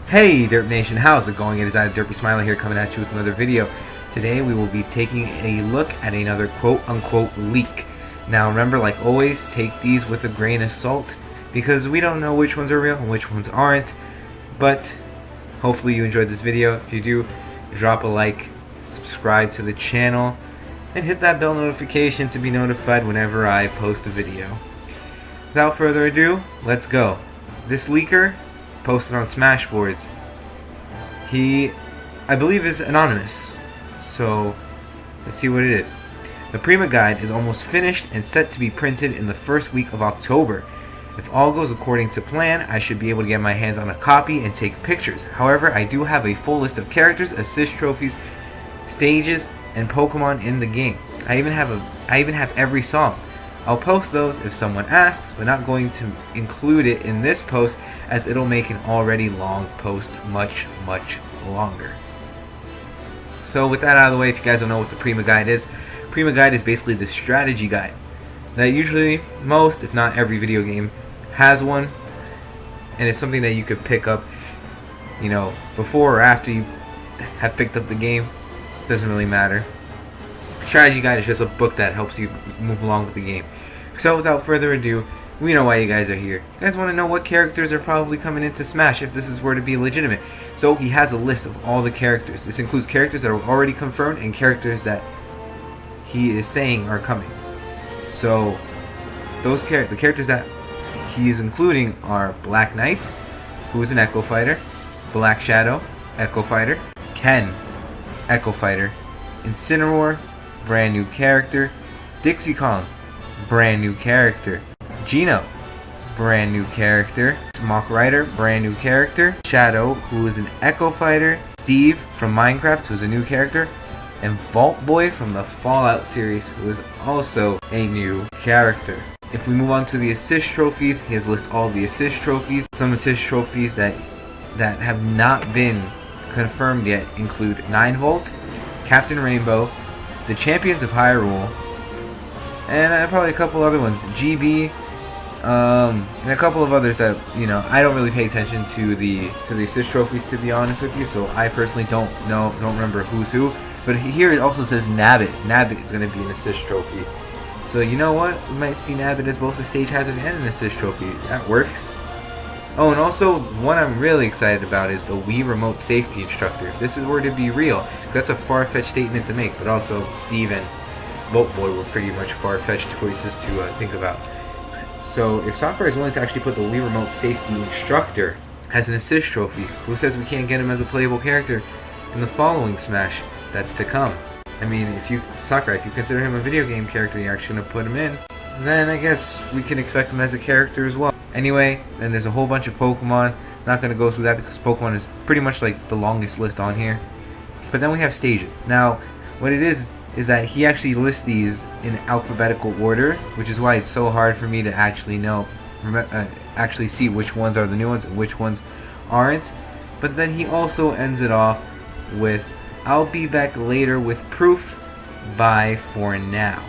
Hey Derp Nation, how's it going? It is I, Derpy Smiler here, coming at you with another video. Today we will be taking a look at another quote-unquote leak. Now remember, like always, take these with a grain of salt, because we don't know which ones are real and which ones aren't. But hopefully you enjoyed this video. If you do, drop a like, subscribe to the channel, and hit that bell notification to be notified whenever I post a video. Without further ado, let's go. This leaker posted on Smashboards. He, I believe, is anonymous. So let's see what it is. The Prima Guide is almost finished and set to be printed in the first week of October. If all goes according to plan, I should be able to get my hands on a copy and take pictures. However, I do have a full list of characters, assist trophies, stages, and Pokemon in the game. I even have every song. I'll post those if someone asks, but not going to include it in this post, as it'll make an already long post much longer. So with that out of the way, if you guys don't know what the Prima Guide is basically the strategy guide that usually most, if not every video game has one, and it's something that you could pick up, you know, before or after you have picked up the game. Doesn't really matter. Strategy guide is just a book that helps you move along with the game. So without further ado, we know why you guys are here. You guys want to know what characters are probably coming into Smash if this is were to be legitimate. So he has a list of all the characters. This includes characters that are already confirmed and characters that he is saying are coming. So the characters that he is including are Black Knight, who is an Echo Fighter, Black Shadow, Echo Fighter, Ken, Echo Fighter, Incineroar, brand new character, Dixie Kong, brand new character, Gino, brand new character, Mach Rider, brand new character, Shadow, who is an Echo Fighter, Steve from Minecraft, who is a new character, and Vault Boy from the Fallout series, who is also a new character. If we move on to the assist trophies, he has listed all the assist trophies. Some assist trophies that have not been confirmed yet include 9 Volt, Captain Rainbow, the Champions of Hyrule, and probably a couple other ones, GB, and a couple of others that, you know, I don't really pay attention to the assist trophies, to be honest with you. So I personally don't remember who's who. But here it also says Nabbit. Nabbit is going to be an assist trophy. So you know what? We might see Nabbit as both a stage hazard and an assist trophy. That works. Oh, and also one I'm really excited about is the Wii Remote Safety Instructor. If this is were to be real, that's a far-fetched statement to make, but also Steve and Boat Boy were pretty much far-fetched choices to think about. So if software is willing to actually put the Wii Remote Safety Instructor as an assist trophy, who says we can't get him as a playable character in the following Smash that's to come? I mean, if you consider him a video game character, you're actually going to put him in, then I guess we can expect him as a character as well. Anyway, then there's a whole bunch of Pokemon. Not going to go through that because Pokemon is pretty much like the longest list on here. But then we have stages. Now, what it is that he actually lists these in alphabetical order, which is why it's so hard for me to actually actually see which ones are the new ones and which ones aren't. But then he also ends it off with, "I'll be back later with proof, bye for now,"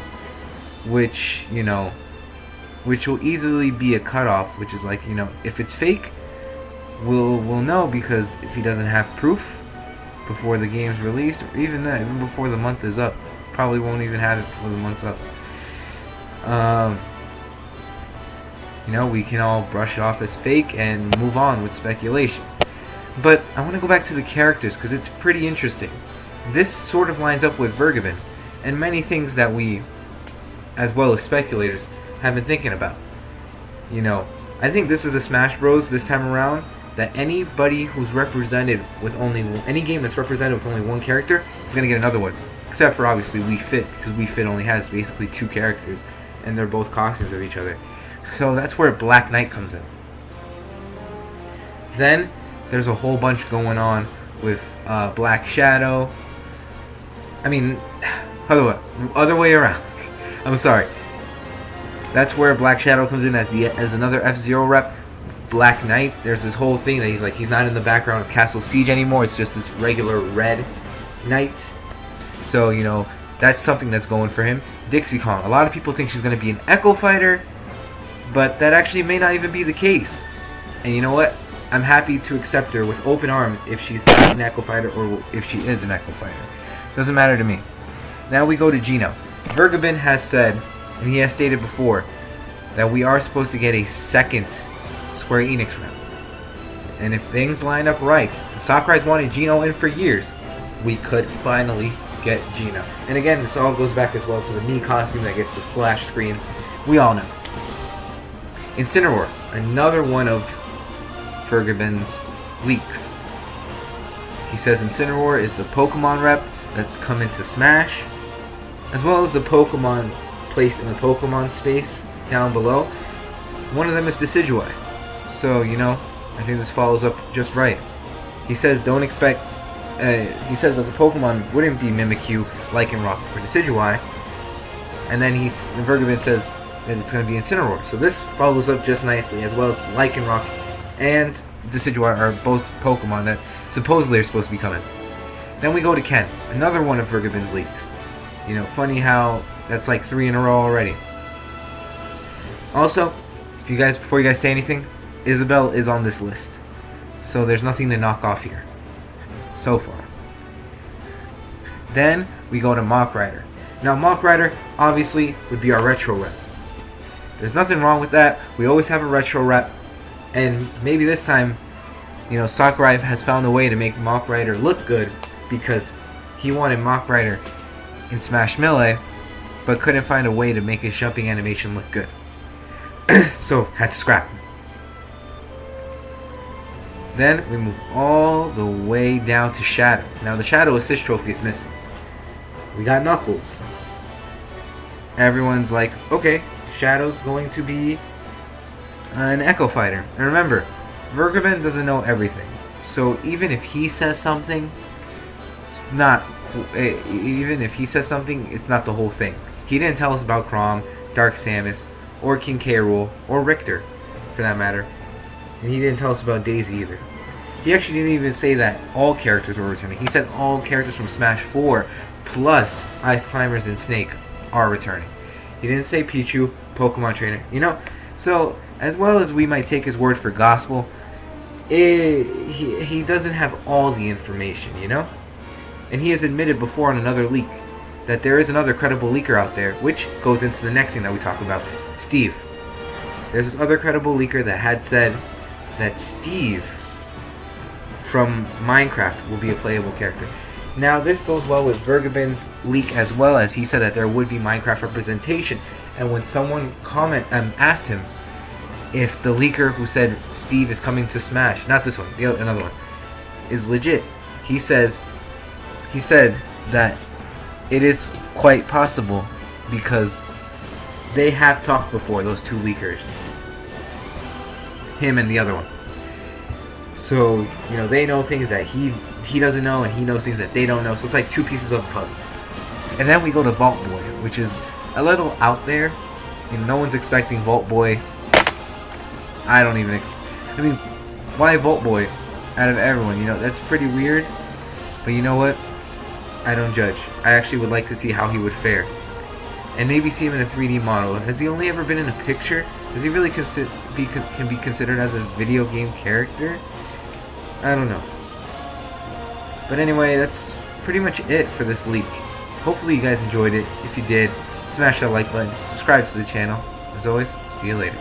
which, you know, which will easily be a cutoff, which is like, you know, if it's fake, we'll know, because if he doesn't have proof before the game's released, or even then, even before the month is up, probably won't even have it before the month's up. You know, we can all brush it off as fake and move on with speculation. But I want to go back to the characters because it's pretty interesting. This sort of lines up with Vergabin and many things that we, as well as speculators, have been thinking about. You know, I think this is the Smash Bros. This time around, that anybody who's represented with any game that's represented with only one character is going to get another one. Except for obviously Wii Fit, because Wii Fit only has basically 2 characters, and they're both costumes of each other. So that's where Black Knight comes in. Then there's a whole bunch going on with Black Shadow. I mean, other way around. I'm sorry. That's where Black Shadow comes in as another F-Zero rep. Black Knight, there's this whole thing that he's not in the background of Castle Siege anymore. It's just this regular red knight. So, you know, that's something that's going for him. Dixie Kong, a lot of people think she's going to be an Echo Fighter, but that actually may not even be the case. And you know what? I'm happy to accept her with open arms if she's not an Echo Fighter or if she is an Echo Fighter. Doesn't matter to me. Now we go to Gino. Vergabin has said, and he has stated before, that we are supposed to get a second Square Enix rep. And if things line up right, Sakurai's wanted Gino in for years, we could finally get Gino. And again, this all goes back as well to the Mii costume that gets the splash screen. We all know. Incineroar, another one of Vergabin's leaks. He says Incineroar is the Pokemon rep that's coming to Smash, as well as the Pokemon placed in the Pokemon space down below. One of them is Decidueye. So, you know, I think this follows up just right. He says don't expect... he says that the Pokemon wouldn't be Mimikyu, Lycanroc, or Decidueye. And then Vergabin says that it's going to be Incineroar. So this follows up just nicely, as well as Lycanroc and Decidueye are both Pokemon that supposedly are supposed to be coming. Then we go to Ken, another one of Vergabin's leaks. You know, funny how that's like 3 in a row already. Also, before you guys say anything, Isabelle is on this list. So there's nothing to knock off here. So far. Then we go to Mach Rider. Now Mach Rider obviously would be our retro rep. There's nothing wrong with that. We always have a retro rep. And maybe this time, you know, Sakurai has found a way to make Mach Rider look good because he wanted Mach Rider in Smash Melee, but couldn't find a way to make his jumping animation look good. So, had to scrap him. Then we move all the way down to Shadow. Now the Shadow Assist Trophy is missing. We got Knuckles. Everyone's like, okay, Shadow's going to be an Echo Fighter. And remember, Vergabin doesn't know everything. So even if he says something, it's not the whole thing. He didn't tell us about Chrom, Dark Samus, or King K. Rool, or Richter, for that matter. And he didn't tell us about Daisy either. He actually didn't even say that all characters were returning. He said all characters from Smash 4, plus Ice Climbers and Snake, are returning. He didn't say Pichu, Pokemon Trainer, you know? So, as well as we might take his word for gospel, he doesn't have all the information, you know? And he has admitted before on another leak that there is another credible leaker out there, which goes into the next thing that we talk about, Steve. There's this other credible leaker that had said that Steve from Minecraft will be a playable character. Now this goes well with Vergabin's leak as well, as he said that there would be Minecraft representation. And when someone asked him if the leaker who said Steve is coming to Smash, not this one, another one, is legit, he said that it is quite possible because they have talked before, those two leakers, him and the other one. So, you know, they know things that he doesn't know, and he knows things that they don't know. So it's like two pieces of the puzzle. And then we go to Vault Boy, which is a little out there. You know, no one's expecting Vault Boy. I don't even I mean, why Vault Boy out of everyone? You know, that's pretty weird. But you know what? I don't judge. I actually would like to see how he would fare. And maybe see him in a 3D model. Has he only ever been in a picture? Does he really can be considered as a video game character? I don't know. But anyway, that's pretty much it for this leak. Hopefully you guys enjoyed it. If you did, smash that like button, subscribe to the channel. As always, see you later.